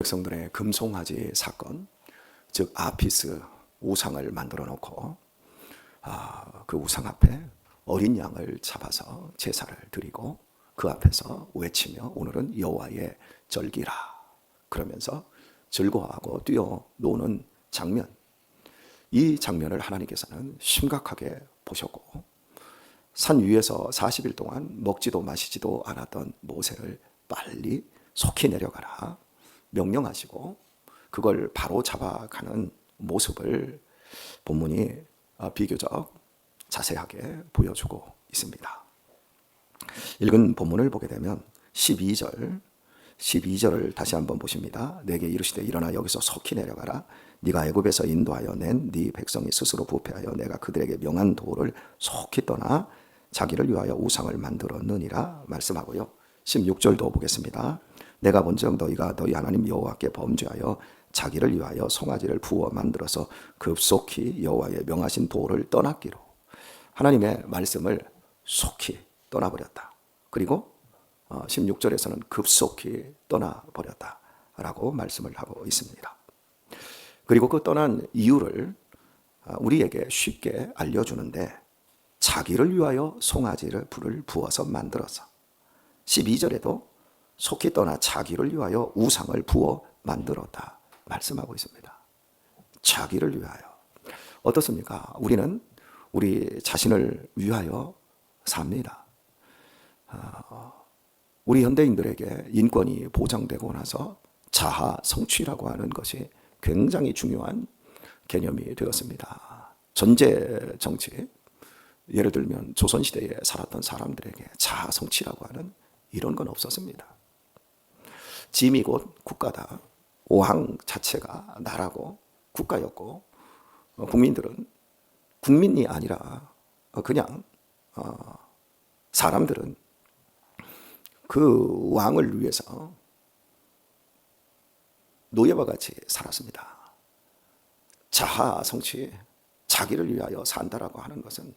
백성들의 금송아지 사건, 즉 아피스 우상을 만들어 놓고 그 우상 앞에 어린 양을 잡아서 제사를 드리고 그 앞에서 외치며 오늘은 여호와의 절기라 그러면서 즐거워하고 뛰어노는 장면, 이 장면을 하나님께서는 심각하게 보셨고 산 위에서 40일 동안 먹지도 마시지도 않았던 모세를 빨리 속히 내려가라 명령하시고 그걸 바로 잡아가는 모습을 본문이 비교적 자세하게 보여주고 있습니다. 읽은 본문을 보게 되면 12절을 다시 한번 보십니다. 내게 이르시되 일어나 여기서 속히 내려가라. 네가 애굽에서 인도하여 낸 네 백성이 스스로 부패하여 내가 그들에게 명한 도를 속히 떠나 자기를 위하여 우상을 만들었느니라 말씀하고요. 16절도 보겠습니다. 내가 본즉 너희가 너희 하나님 여호와께 범죄하여 자기를 위하여 송아지를 부어 만들어서 급속히 여호와의 명하신 도를 떠났기로. 하나님의 말씀을 속히 떠나버렸다. 그리고 16절에서는 급속히 떠나버렸다라고 말씀을 하고 있습니다. 그리고 그 떠난 이유를 우리에게 쉽게 알려주는데 자기를 위하여 송아지를 불을 부어서 만들어서 12절에도 속히 떠나 자기를 위하여 우상을 부어 만들었다 말씀하고 있습니다. 자기를 위하여. 어떻습니까? 우리는 우리 자신을 위하여 삽니다. 우리 현대인들에게 인권이 보장되고 나서 자아 성취라고 하는 것이 굉장히 중요한 개념이 되었습니다. 전제 정치, 예를 들면 조선시대에 살았던 사람들에게 자아 성취라고 하는 이런 건 없었습니다. 짐이 곧 국가다. 왕 자체가 나라고 국가였고 국민들은 국민이 아니라 그냥 사람들은 그 왕을 위해서 노예와 같이 살았습니다. 자아 성취, 자기를 위하여 산다라고 하는 것은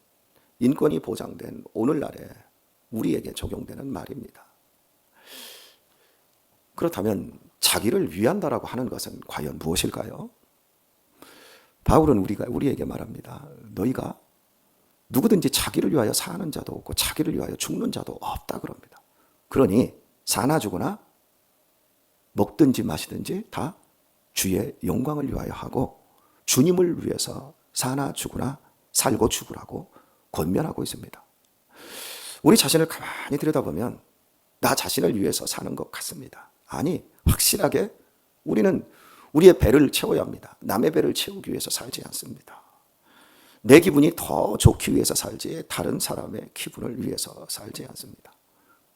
인권이 보장된 오늘날에 우리에게 적용되는 말입니다. 그렇다면 자기를 위한다라고 하는 것은 과연 무엇일까요? 바울은 우리에게 말합니다. 너희가 누구든지 자기를 위하여 사는 자도 없고 자기를 위하여 죽는 자도 없다 그럽니다. 그러니 사나 죽으나 먹든지 마시든지 다 주의 영광을 위하여 하고 주님을 위해서 사나 죽으나 살고 죽으라고 권면하고 있습니다. 우리 자신을 가만히 들여다보면 나 자신을 위해서 사는 것 같습니다. 아니, 확실하게 우리는 우리의 배를 채워야 합니다. 남의 배를 채우기 위해서 살지 않습니다. 내 기분이 더 좋기 위해서 살지 다른 사람의 기분을 위해서 살지 않습니다.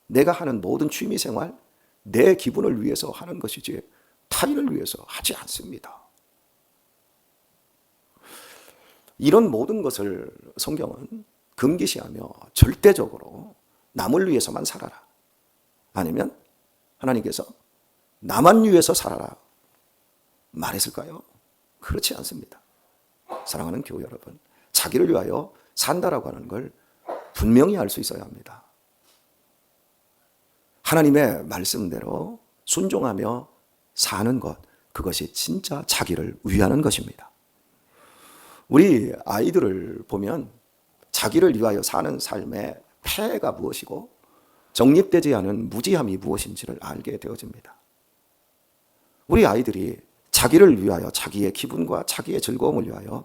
내가 하는 모든 취미생활 내 기분을 위해서 하는 것이지 타인을 위해서 하지 않습니다. 이런 모든 것을 성경은 금기시하며 절대적으로 남을 위해서만 살아라. 아니면 하나님께서 나만 위해서 살아라 말했을까요? 그렇지 않습니다. 사랑하는 교회 여러분, 자기를 위하여 산다라고 하는 걸 분명히 알 수 있어야 합니다. 하나님의 말씀대로 순종하며 사는 것, 그것이 진짜 자기를 위하는 것입니다. 우리 아이들을 보면 자기를 위하여 사는 삶의 폐해가 무엇이고 정립되지 않은 무지함이 무엇인지를 알게 되어집니다. 우리 아이들이 자기를 위하여 자기의 기분과 자기의 즐거움을 위하여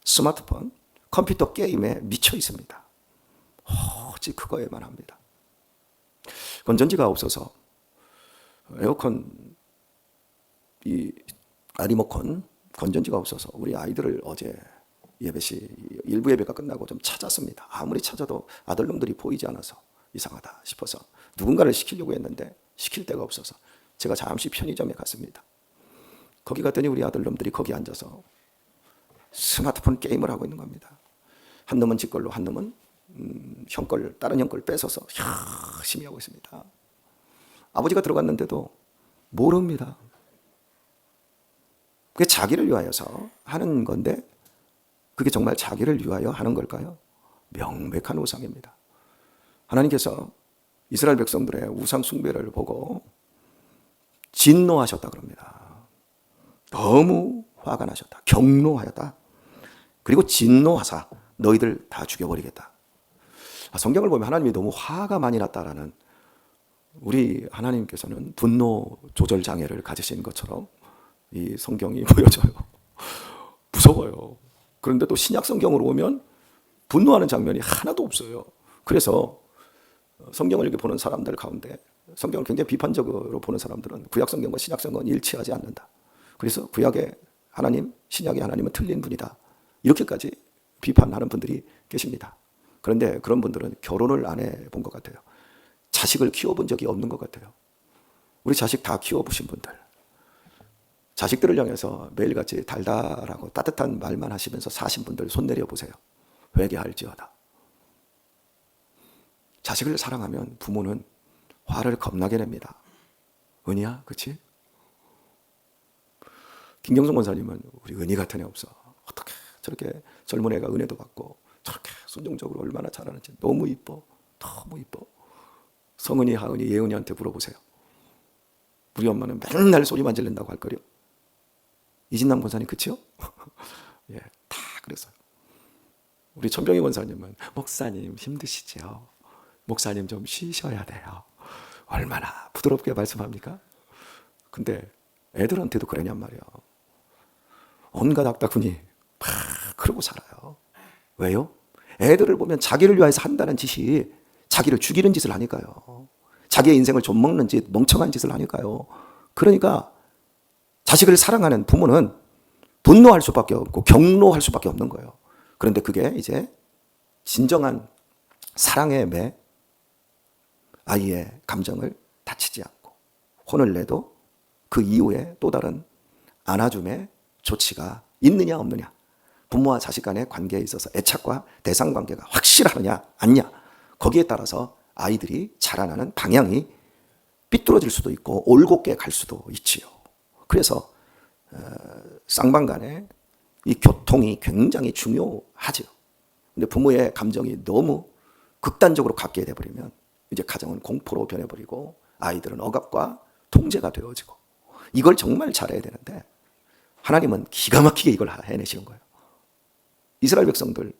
스마트폰, 컴퓨터 게임에 미쳐 있습니다. 오직 그거에만 합니다. 건전지가 없어서 에어컨, 리모컨 건전지가 없어서 우리 아이들을 어제 일부 예배가 끝나고 좀 찾았습니다. 아무리 찾아도 아들놈들이 보이지 않아서 이상하다 싶어서 누군가를 시키려고 했는데 시킬 데가 없어서 제가 잠시 편의점에 갔습니다. 거기 갔더니 우리 아들놈들이 거기 앉아서 스마트폰 게임을 하고 있는 겁니다. 한 놈은 지 걸로, 한 놈은 다른 형 걸 뺏어서 열심히 하고 있습니다. 아버지가 들어갔는데도 모릅니다. 그게 자기를 위하여서 하는 건데 그게 정말 자기를 위하여 하는 걸까요? 명백한 우상입니다. 하나님께서 이스라엘 백성들의 우상 숭배를 보고 진노하셨다 그럽니다. 너무 화가 나셨다. 경노하였다. 그리고 진노하사 너희들 다 죽여버리겠다. 성경을 보면 하나님이 너무 화가 많이 났다라는, 우리 하나님께서는 분노 조절 장애를 가지신 것처럼 이 성경이 보여져요. 무서워요. 그런데 또 신약 성경으로 오면 분노하는 장면이 하나도 없어요. 그래서 성경을 이렇게 보는 사람들 가운데, 성경을 굉장히 비판적으로 보는 사람들은 구약 성경과 신약 성경은 일치하지 않는다. 그래서 구약의 하나님, 신약의 하나님은 틀린 분이다. 이렇게까지 비판하는 분들이 계십니다. 그런데 그런 분들은 결혼을 안 해본 것 같아요. 자식을 키워본 적이 없는 것 같아요. 우리 자식 다 키워보신 분들, 자식들을 향해서 매일같이 달달하고 따뜻한 말만 하시면서 사신 분들 손 내려보세요. 회개할지어다. 자식을 사랑하면 부모는 화를 겁나게 냅니다. 은희야, 그치? 김경성 권사님은 우리 은희 같은 애 없어. 어떻게 저렇게 젊은 애가 은혜도 받고 저렇게 순종적으로 얼마나 잘하는지 너무 이뻐. 너무 이뻐. 성은이, 하은이, 예은이한테 물어보세요. 우리 엄마는 맨날 소리만 지른다고 할 거요. 이진남 권사님 그치요? 예, 다 그랬어요. 우리 천병희 권사님은 목사님 힘드시죠? 목사님 좀 쉬셔야 돼요. 얼마나 부드럽게 말씀합니까? 근데 애들한테도 그러냔 말이에요. 온갖 악다구니 막 그러고 살아요. 왜요? 애들을 보면 자기를 위해서 한다는 짓이 자기를 죽이는 짓을 하니까요. 자기의 인생을 좀 먹는 짓, 멍청한 짓을 하니까요. 그러니까 자식을 사랑하는 부모는 분노할 수밖에 없고 경노할 수밖에 없는 거예요. 그런데 그게 이제 진정한 사랑의 매, 아이의 감정을 다치지 않고 혼을 내도 그 이후에 또 다른 안아줌의 조치가 있느냐 없느냐, 부모와 자식 간의 관계에 있어서 애착과 대상 관계가 확실하느냐 아니냐, 거기에 따라서 아이들이 자라나는 방향이 삐뚤어질 수도 있고 올곧게 갈 수도 있지요. 그래서 쌍방 간의 이 교통이 굉장히 중요하죠. 근데 부모의 감정이 너무 극단적으로 갖게 돼버리면 이제 가정은 공포로 변해버리고 아이들은 억압과 통제가 되어지고, 이걸 정말 잘해야 되는데 하나님은 기가 막히게 이걸 해내시는 거예요. 이스라엘 백성들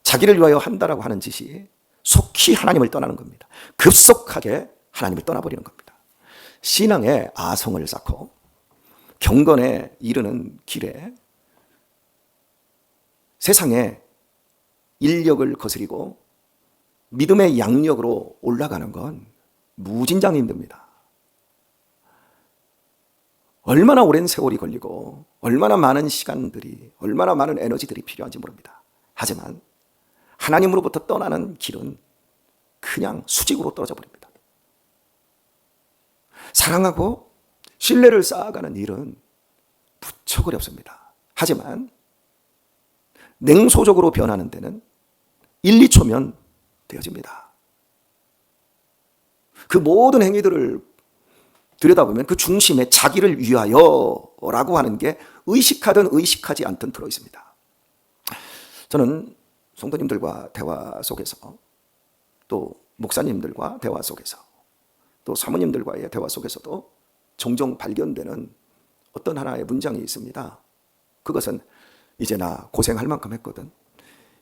자기를 위하여 한다라고 하는 짓이 속히 하나님을 떠나는 겁니다. 급속하게 하나님을 떠나버리는 겁니다. 신앙의 아성을 쌓고 경건에 이르는 길에 세상의 인력을 거스리고 믿음의 양력으로 올라가는 건 무진장 힘듭니다. 얼마나 오랜 세월이 걸리고 얼마나 많은 시간들이, 얼마나 많은 에너지들이 필요한지 모릅니다. 하지만 하나님으로부터 떠나는 길은 그냥 수직으로 떨어져 버립니다. 사랑하고 신뢰를 쌓아가는 일은 무척 어렵습니다. 하지만 냉소적으로 변하는 데는 1, 2초면 되어집니다. 그 모든 행위들을 들여다보면 그 중심에 자기를 위하여라고 하는 게 의식하든 의식하지 않든 들어있습니다. 저는 성도님들과 대화 속에서, 또 목사님들과 대화 속에서, 또 사모님들과의 대화 속에서도 종종 발견되는 어떤 하나의 문장이 있습니다. 그것은 이제 나 고생할 만큼 했거든.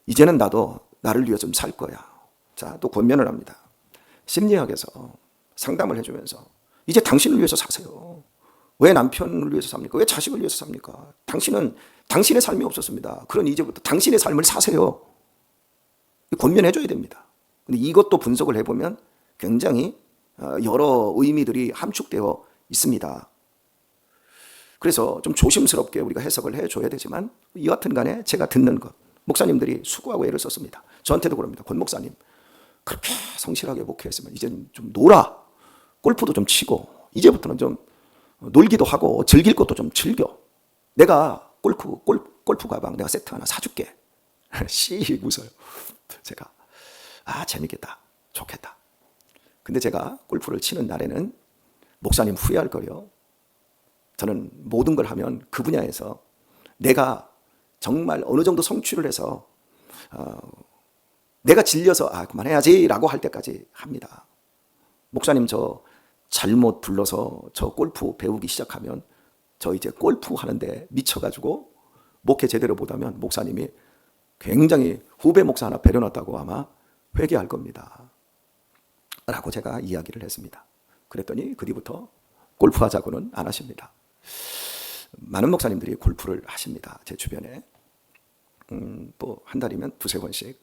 이제는 나도 나를 위해 좀 살 거야. 자, 또 권면을 합니다. 심리학에서 상담을 해주면서 이제 당신을 위해서 사세요. 왜 남편을 위해서 삽니까? 왜 자식을 위해서 삽니까? 당신은 당신의 삶이 없었습니다. 그러니 이제부터 당신의 삶을 사세요. 권면해줘야 됩니다. 근데 이것도 분석을 해보면 굉장히 여러 의미들이 함축되어 있습니다. 그래서 좀 조심스럽게 우리가 해석을 해줘야 되지만, 여하튼 간에 제가 듣는 것, 목사님들이 수고하고 애를 썼습니다. 저한테도 그럽니다. 권 목사님, 그렇게 성실하게 목회했으면 이제는 좀 놀아. 골프도 좀 치고 이제부터는 좀 놀기도 하고 즐길 것도 좀 즐겨. 내가 골프 가방 내가 세트 하나 사줄게. 씨 웃어요. 제가 재밌겠다, 좋겠다. 근데 제가 골프를 치는 날에는 목사님 후회할 거요. 저는 모든 걸 하면 그 분야에서 내가 정말 어느 정도 성취를 해서 내가 질려서 그만해야지 라고 할 때까지 합니다. 목사님 저 잘못 불러서 저 골프 배우기 시작하면 저 이제 골프 하는데 미쳐가지고 목회 제대로 못하면 목사님이 굉장히 후배 목사 하나 배려놨다고 아마 회개할 겁니다. 라고 제가 이야기를 했습니다. 그랬더니 그 뒤부터 골프 하자고는 안 하십니다. 많은 목사님들이 골프를 하십니다. 제 주변에. 뭐 한 달이면 두세 번씩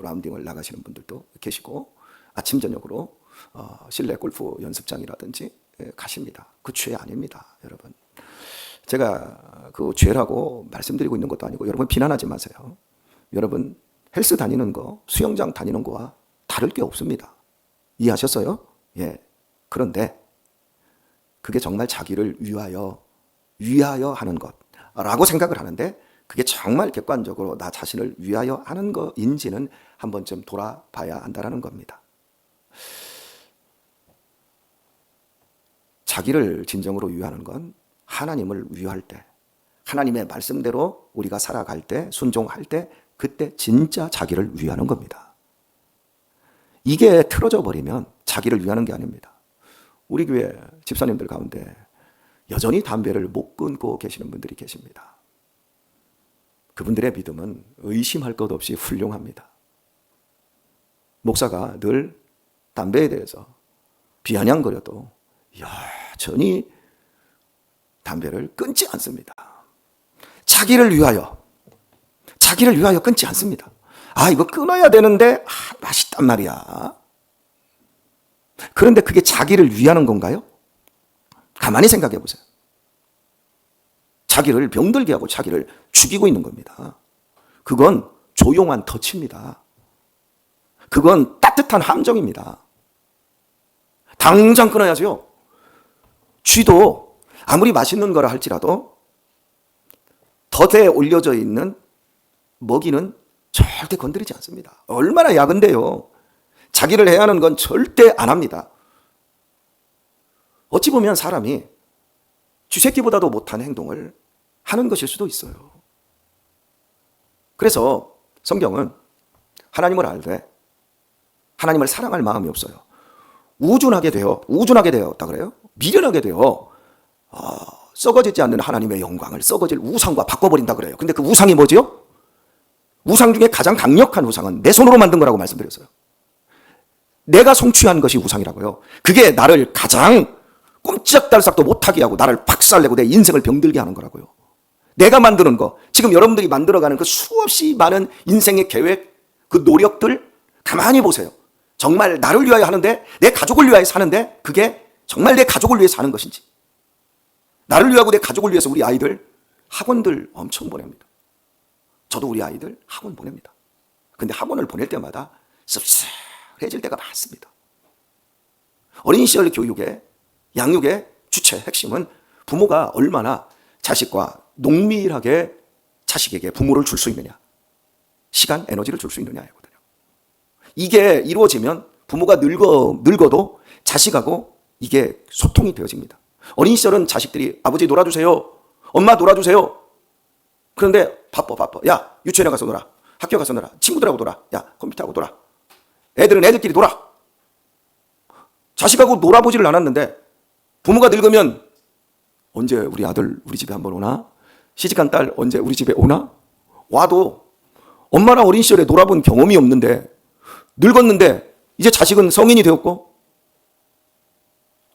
라운딩을 나가시는 분들도 계시고 아침 저녁으로 실내 골프 연습장이라든지 가십니다. 그 죄 아닙니다, 여러분. 제가 그 죄라고 말씀드리고 있는 것도 아니고 여러분 비난하지 마세요. 여러분 헬스 다니는 거, 수영장 다니는 거와 다를 게 없습니다. 이해하셨어요? 예. 그런데 그게 정말 자기를 위하여 하는 것라고 생각을 하는데 그게 정말 객관적으로 나 자신을 위하여 하는 것인지는 한 번쯤 돌아봐야 한다는 겁니다. 자기를 진정으로 위하는 건 하나님을 위할 때, 하나님의 말씀대로 우리가 살아갈 때, 순종할 때, 그때 진짜 자기를 위하는 겁니다. 이게 틀어져 버리면 자기를 위하는 게 아닙니다. 우리 교회 집사님들 가운데 여전히 담배를 못 끊고 계시는 분들이 계십니다. 그분들의 믿음은 의심할 것 없이 훌륭합니다. 목사가 늘 담배에 대해서 비아냥거려도 여전히 담배를 끊지 않습니다. 자기를 위하여 끊지 않습니다. 이거 끊어야 되는데 맛있단 말이야. 그런데 그게 자기를 위하는 건가요? 가만히 생각해 보세요. 자기를 병들게 하고 자기를 죽이고 있는 겁니다. 그건 조용한 덫입니다. 그건 따뜻한 함정입니다. 당장 끊어야죠. 쥐도 아무리 맛있는 거라 할지라도 덫에 올려져 있는 먹이는 절대 건드리지 않습니다. 얼마나 야근데요. 자기를 해야 하는 건 절대 안 합니다. 어찌 보면 사람이 쥐새끼보다도 못한 행동을 하는 것일 수도 있어요. 그래서 성경은 하나님을 알되 하나님을 사랑할 마음이 없어요. 우준하게 되었다 그래요? 미련하게 되어 썩어지지 않는 하나님의 영광을 썩어질 우상과 바꿔버린다 그래요. 근데 그 우상이 뭐지요? 우상 중에 가장 강력한 우상은 내 손으로 만든 거라고 말씀드렸어요. 내가 성취한 것이 우상이라고요. 그게 나를 가장 꼼짝달싹도 못하게 하고 나를 박살내고 내 인생을 병들게 하는 거라고요. 내가 만드는 거, 지금 여러분들이 만들어가는 그 수없이 많은 인생의 계획, 그 노력들 가만히 보세요. 정말 나를 위하여 하는데, 내 가족을 위하여 사는데 그게 정말 내 가족을 위해서 하는 것인지, 나를 위하고 내 가족을 위해서 우리 아이들 학원들 엄청 보냅니다. 저도 우리 아이들 학원 보냅니다. 근데 학원을 보낼 때마다 씁쓸해질 때가 많습니다. 어린 시절 교육의 양육의 주체 핵심은 부모가 얼마나 자식과 농밀하게 자식에게 부모를 줄 수 있느냐, 시간, 에너지를 줄 수 있느냐거든요. 이게 이루어지면 부모가 늙어도 자식하고 이게 소통이 되어집니다. 어린 시절은 자식들이 아버지 놀아주세요, 엄마 놀아주세요. 그런데 바빠. 야, 유치원에 가서 놀아, 학교 가서 놀아, 친구들하고 놀아, 야, 컴퓨터하고 놀아. 애들은 애들끼리 놀아. 자식하고 놀아보지를 않았는데 부모가 늙으면 언제 우리 아들 우리 집에 한번 오나? 시집간 딸 언제 우리 집에 오나? 와도 엄마랑 어린 시절에 놀아본 경험이 없는데 늙었는데 이제 자식은 성인이 되었고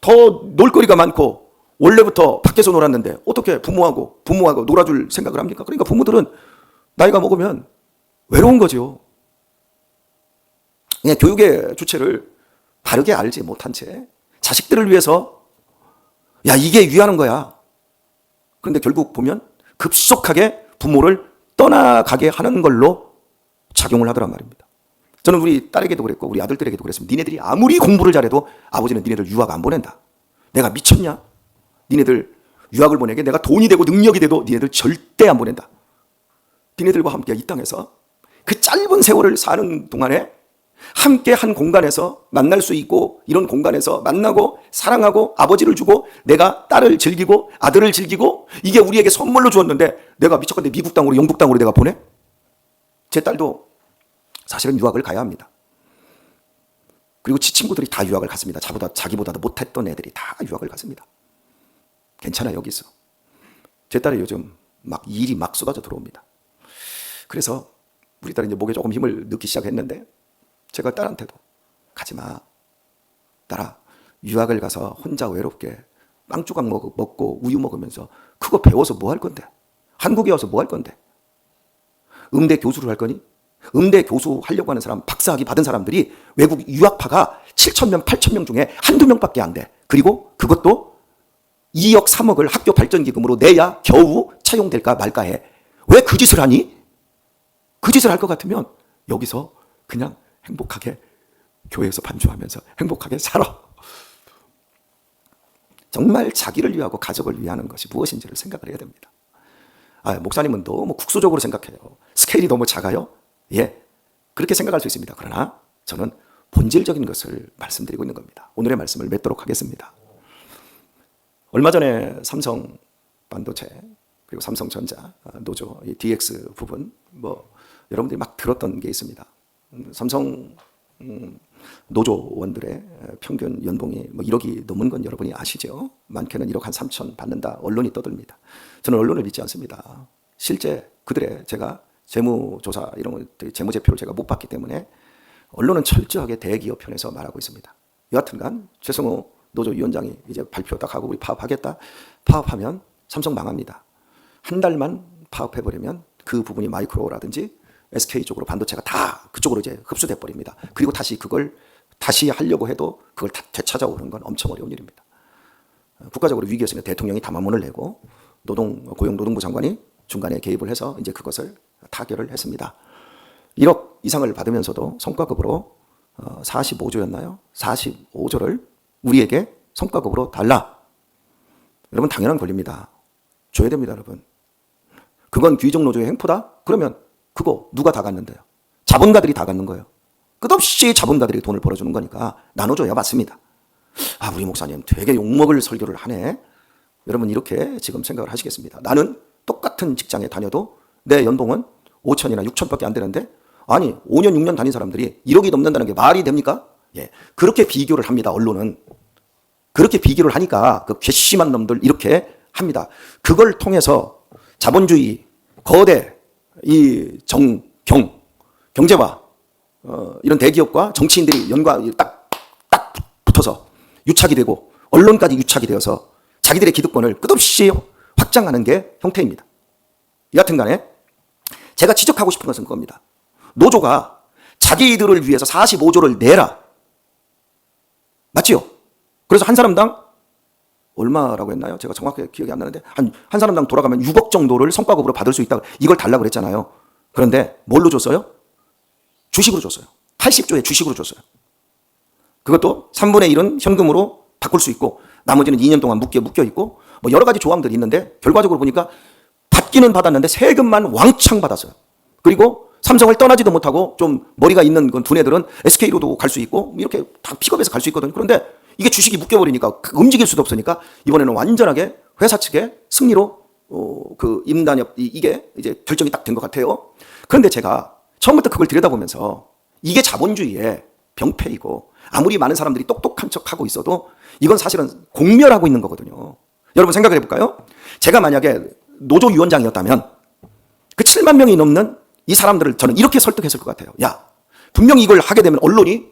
더 놀거리가 많고 원래부터 밖에서 놀았는데 어떻게 부모하고 놀아줄 생각을 합니까? 그러니까 부모들은 나이가 먹으면 외로운 거죠. 그냥 교육의 주체를 바르게 알지 못한 채 자식들을 위해서 이게 위하는 거야. 그런데 결국 보면 급속하게 부모를 떠나가게 하는 걸로 작용을 하더란 말입니다. 저는 우리 딸에게도 그랬고 우리 아들들에게도 그랬습니다. 니네들이 아무리 공부를 잘해도 아버지는 니네들 유학 안 보낸다. 내가 미쳤냐? 니네들 유학을 보내게 내가 돈이 되고 능력이 돼도 니네들 절대 안 보낸다. 니네들과 함께 이 땅에서 그 짧은 세월을 사는 동안에 함께 한 공간에서 만날 수 있고 이런 공간에서 만나고 사랑하고 아버지를 주고 내가 딸을 즐기고 아들을 즐기고 이게 우리에게 선물로 주었는데 내가 미쳤건데 미국 땅으로 영국 땅으로 내가 보내? 제 딸도 사실은 유학을 가야 합니다. 그리고 지 친구들이 다 유학을 갔습니다. 자기보다도 못했던 애들이 다 유학을 갔습니다. 괜찮아 여기 있어. 제 딸이 요즘 막 일이 막 쏟아져 들어옵니다. 그래서 우리 딸이 이제 목에 조금 힘을 넣기 시작했는데 제가 딸한테도 가지 마. 딸아, 유학을 가서 혼자 외롭게 빵 조각 먹고 우유 먹으면서 그거 배워서 뭐 할 건데? 한국에 와서 뭐 할 건데? 음대 교수를 할 거니? 음대 교수 하려고 하는 사람, 박사학위 받은 사람들이 외국 유학파가 7,000명, 8,000명 중에 한두 명밖에 안 돼. 그리고 그것도 2억, 3억을 학교 발전기금으로 내야 겨우 채용될까 말까 해. 왜 그 짓을 하니? 그 짓을 할 것 같으면 여기서 그냥 행복하게 교회에서 반주하면서 행복하게 살아. 정말 자기를 위하고 가족을 위하는 것이 무엇인지를 생각을 해야 됩니다. 목사님은 너무 국소적으로 생각해요. 스케일이 너무 작아요. 예, 그렇게 생각할 수 있습니다. 그러나 저는 본질적인 것을 말씀드리고 있는 겁니다. 오늘의 말씀을 맺도록 하겠습니다. 얼마 전에 삼성 반도체 그리고 삼성전자 노조 이 DX 부분 여러분들이 막 들었던 게 있습니다. 삼성 노조원들의 평균 연봉이 1억이 넘은 건 여러분이 아시죠? 많게는 1억 한 3천 받는다. 언론이 떠듭니다. 저는 언론을 믿지 않습니다. 실제 그들의 제가 재무조사 이런 재무제표를 제가 못 봤기 때문에 언론은 철저하게 대기업 편에서 말하고 있습니다. 여하튼간 최승호 노조위원장이 이제 발표 딱 하고 우리 파업하겠다. 파업하면 삼성 망합니다. 한 달만 파업해버리면 그 부분이 마이크로라든지 SK 쪽으로 반도체가 다 그쪽으로 이제 흡수돼 버립니다. 그리고 다시 그걸 다시 하려고 해도 그걸 다 되찾아오는 건 엄청 어려운 일입니다. 국가적으로 위기였으면 대통령이 담화문을 내고 고용노동부 장관이 중간에 개입을 해서 이제 그것을 타결을 했습니다. 1억 이상을 받으면서도 성과급으로 45조였나요? 45조를 우리에게 성과급으로 달라. 여러분 당연한 권리입니다. 줘야 됩니다, 여러분. 그건 귀족노조의 행포다? 그러면 그거 누가 다 갖는데요? 자본가들이 다 갖는 거예요. 끝없이 자본가들이 돈을 벌어주는 거니까 나눠줘야 맞습니다. 우리 목사님 되게 욕먹을 설교를 하네. 여러분 이렇게 지금 생각을 하시겠습니다. 나는 똑같은 직장에 다녀도 내 연봉은 5천이나 6천밖에 안 되는데 5년 6년 다닌 사람들이 1억이 넘는다는 게 말이 됩니까? 예, 그렇게 비교를 합니다. 언론은. 그렇게 비교를 하니까 그 괘씸한 놈들 이렇게 합니다. 그걸 통해서 자본주의 거대 이 경제와 이런 대기업과 정치인들이 딱 붙어서 유착이 되고 언론까지 유착이 되어서 자기들의 기득권을 끝없이 확장하는 게 형태입니다. 여하튼 간에 제가 지적하고 싶은 것은 그겁니다. 노조가 자기들을 위해서 45조를 내라. 맞지요? 그래서 한 사람당 얼마라고 했나요? 제가 정확하게 기억이 안 나는데 한 사람당 돌아가면 6억 정도를 성과급으로 받을 수 있다. 이걸 달라고 그랬잖아요. 그런데 뭘로 줬어요? 주식으로 줬어요. 80조의 주식으로 줬어요. 그것도 3분의 1은 현금으로 바꿀 수 있고 나머지는 2년 동안 묶여 있고 여러 가지 조항들이 있는데 결과적으로 보니까 받기는 받았는데 세금만 왕창 받았어요. 그리고 삼성을 떠나지도 못하고 좀 머리가 있는 건 두뇌들은 SK로도 갈 수 있고 이렇게 다 픽업해서 갈 수 있거든요. 그런데 이게 주식이 묶여버리니까 움직일 수도 없으니까 이번에는 완전하게 회사 측의 승리로 그 임단협 이게 이제 결정이 딱 된 것 같아요. 그런데 제가 처음부터 그걸 들여다보면서 이게 자본주의의 병폐이고 아무리 많은 사람들이 똑똑한 척하고 있어도 이건 사실은 공멸하고 있는 거거든요. 여러분 생각을 해볼까요? 제가 만약에 노조위원장이었다면 그 7만 명이 넘는 이 사람들을 저는 이렇게 설득했을 것 같아요. 야, 분명히 이걸 하게 되면 언론이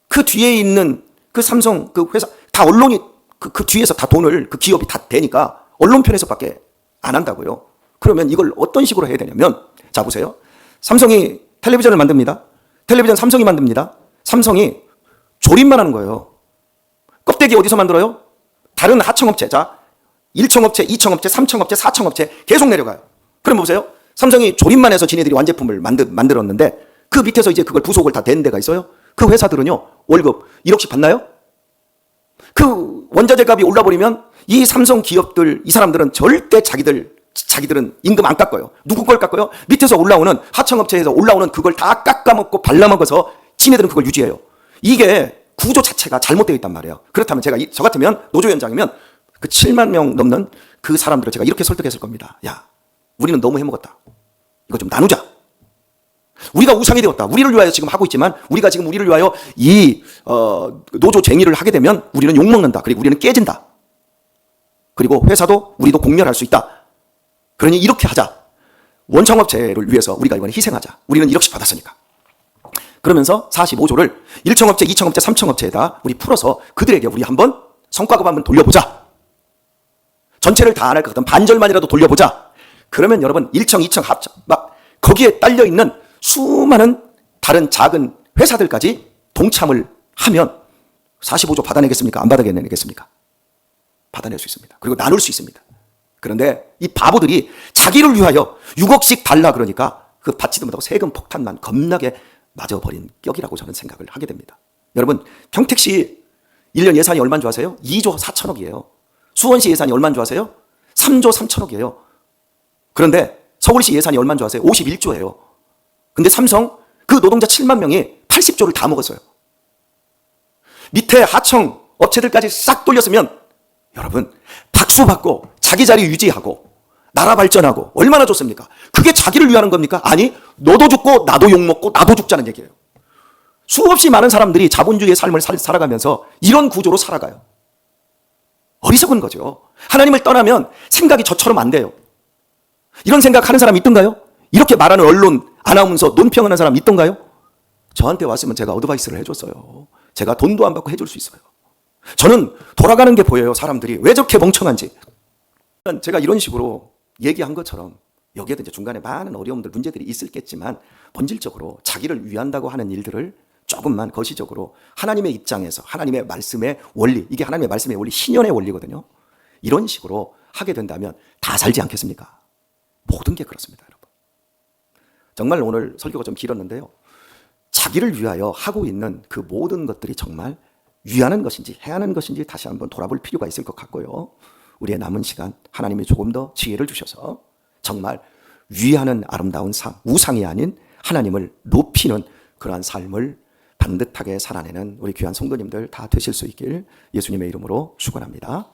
그 뒤에 있는 그 삼성 그 회사 다 언론이 그 뒤에서 다 돈을 그 기업이 다 대니까 언론 편에서밖에 안 한다고요. 그러면 이걸 어떤 식으로 해야 되냐면 자 보세요. 삼성이 텔레비전을 만듭니다. 텔레비전 삼성이 만듭니다. 삼성이 조립만 하는 거예요. 껍데기 어디서 만들어요? 다른 하청업체. 자, 1청업체, 2청업체, 3청업체, 4청업체 계속 내려가요. 그럼 보세요. 삼성이 조립만 해서 지네들이 완제품을 만들었는데 그 밑에서 이제 그걸 부속을 다 댄 데가 있어요. 그 회사들은요. 월급 1억씩 받나요? 그 원자재 값이 올라버리면 이 삼성 기업들, 이 사람들은 절대 자기들은 임금 안 깎아요. 누구 걸 깎아요? 밑에서 올라오는 하청업체에서 올라오는 그걸 다 깎아먹고 발라먹어서 지네들은 그걸 유지해요. 이게 구조 자체가 잘못되어 있단 말이에요. 그렇다면 저 같으면 노조위원장이면 그 7만 명 넘는 그 사람들을 제가 이렇게 설득했을 겁니다. 야, 우리는 너무 해먹었다. 이거 좀 나누자. 우리가 우상이 되었다. 우리를 위하여 지금 하고 있지만 우리가 지금 우리를 위하여 이 노조쟁의를 하게 되면 우리는 욕먹는다. 그리고 우리는 깨진다. 그리고 회사도 우리도 공멸할 수 있다. 그러니 이렇게 하자. 원청업체를 위해서 우리가 이번에 희생하자. 우리는 1억씩 받았으니까. 그러면서 45조를 1청업체, 2청업체, 3청업체에다 우리 풀어서 그들에게 우리 한번 성과급 한번 돌려보자. 전체를 다 안 할 것 같으면 반절만이라도 돌려보자. 그러면 여러분 1청, 2청, 합청 막 거기에 딸려있는 수많은 다른 작은 회사들까지 동참을 하면 45조 받아내겠습니까? 안 받아내겠습니까? 받아낼 수 있습니다. 그리고 나눌 수 있습니다. 그런데 이 바보들이 자기를 위하여 6억씩 달라 그러니까 그 받지도 못하고 세금 폭탄만 겁나게 맞아버린 격이라고 저는 생각을 하게 됩니다. 여러분, 평택시 1년 예산이 얼마인 줄 아세요? 2조 4천억이에요. 수원시 예산이 얼마인 줄 아세요? 3조 3천억이에요. 그런데 서울시 예산이 얼마인 줄 아세요? 51조예요. 근데 삼성 그 노동자 7만 명이 80조를 다 먹었어요. 밑에 하청 업체들까지 싹 돌렸으면 여러분 박수 받고 자기 자리 유지하고 나라 발전하고 얼마나 좋습니까? 그게 자기를 위하는 겁니까? 아니, 너도 죽고 나도 욕먹고 나도 죽자는 얘기예요. 수없이 많은 사람들이 자본주의의 삶을 살아가면서 이런 구조로 살아가요. 어리석은 거죠. 하나님을 떠나면 생각이 저처럼 안 돼요. 이런 생각하는 사람 있던가요? 이렇게 말하는 언론, 아나운서, 논평하는 사람 있던가요? 저한테 왔으면 제가 어드바이스를 해줬어요. 제가 돈도 안 받고 해줄 수 있어요. 저는 돌아가는 게 보여요. 사람들이 왜 저렇게 멍청한지. 제가 이런 식으로 얘기한 것처럼 여기에도 이제 중간에 많은 어려움들, 문제들이 있을겠지만 본질적으로 자기를 위한다고 하는 일들을 조금만 거시적으로 하나님의 입장에서 하나님의 말씀의 원리, 이게 하나님의 말씀의 원리, 신연의 원리거든요. 이런 식으로 하게 된다면 다 살지 않겠습니까? 모든 게 그렇습니다, 여러분. 정말 오늘 설교가 좀 길었는데요. 자기를 위하여 하고 있는 그 모든 것들이 정말 위하는 것인지 해하는 것인지 다시 한번 돌아볼 필요가 있을 것 같고요. 우리의 남은 시간 하나님이 조금 더 지혜를 주셔서 정말 위하는 아름다운 삶, 우상이 아닌 하나님을 높이는 그러한 삶을 반듯하게 살아내는 우리 귀한 성도님들 다 되실 수 있길 예수님의 이름으로 축원합니다.